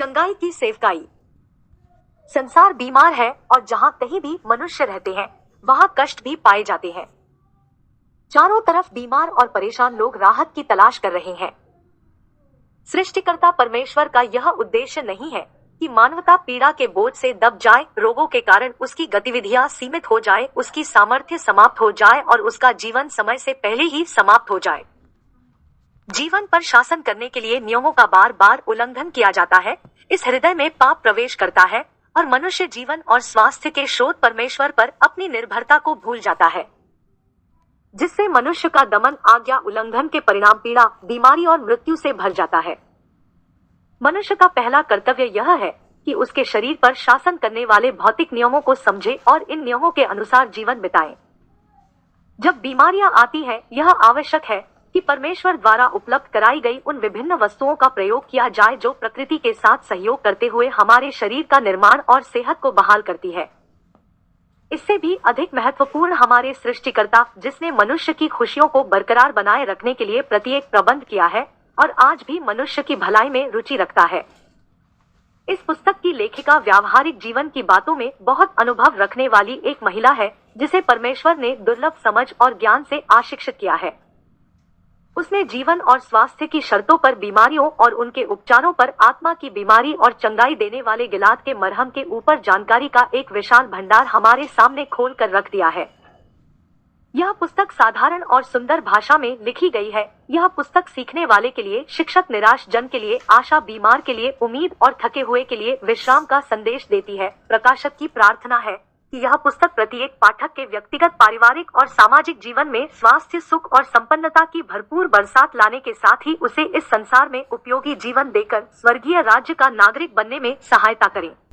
चंगाई की सेवकाई। संसार बीमार है और जहाँ कहीं भी मनुष्य रहते हैं वहाँ कष्ट भी पाए जाते हैं। चारों तरफ बीमार और परेशान लोग राहत की तलाश कर रहे हैं। सृष्टिकर्ता परमेश्वर का यह उद्देश्य नहीं है कि मानवता पीड़ा के बोझ से दब जाए, रोगों के कारण उसकी गतिविधियां सीमित हो जाए, उसकी सामर्थ्य समाप्त हो जाए और उसका जीवन समय से पहले ही समाप्त हो जाए। जीवन पर शासन करने के लिए नियमों का बार बार उल्लंघन किया जाता है। इस हृदय में पाप प्रवेश करता है और मनुष्य जीवन और स्वास्थ्य के स्रोत परमेश्वर पर अपनी निर्भरता को भूल जाता है, जिससे मनुष्य का दमन, आज्ञा उल्लंघन के परिणाम पीड़ा, बीमारी और मृत्यु से भर जाता है। मनुष्य का पहला कर्तव्य यह है कि उसके शरीर पर शासन करने वाले भौतिक नियमों को समझे और इन नियमों के अनुसार जीवन बिताए। जब बीमारियां आती है, यह आवश्यक है कि परमेश्वर द्वारा उपलब्ध कराई गई उन विभिन्न वस्तुओं का प्रयोग किया जाए जो प्रकृति के साथ सहयोग करते हुए हमारे शरीर का निर्माण और सेहत को बहाल करती है। इससे भी अधिक महत्वपूर्ण हमारे सृष्टिकर्ता, जिसने मनुष्य की खुशियों को बरकरार बनाए रखने के लिए प्रत्येक प्रबंध किया है और आज भी मनुष्य की भलाई में रुचि रखता है। इस पुस्तक की लेखिका व्यावहारिक जीवन की बातों में बहुत अनुभव रखने वाली एक महिला है, जिसे परमेश्वर ने दुर्लभ समझ और ज्ञान से आशिक्षित किया है। उसने जीवन और स्वास्थ्य की शर्तों पर, बीमारियों और उनके उपचारों पर, आत्मा की बीमारी और चंगाई देने वाले गिलाद के मरहम के ऊपर जानकारी का एक विशाल भंडार हमारे सामने खोल कर रख दिया है। यह पुस्तक साधारण और सुंदर भाषा में लिखी गई है। यह पुस्तक सीखने वाले के लिए, शिक्षक निराश जन के लिए आशा, बीमार के लिए उम्मीद और थके हुए के लिए विश्राम का संदेश देती है। प्रकाशक की प्रार्थना है कि यह पुस्तक प्रत्येक पाठक के व्यक्तिगत, पारिवारिक और सामाजिक जीवन में स्वास्थ्य, सुख और संपन्नता की भरपूर बरसात लाने के साथ ही उसे इस संसार में उपयोगी जीवन देकर स्वर्गीय राज्य का नागरिक बनने में सहायता करे।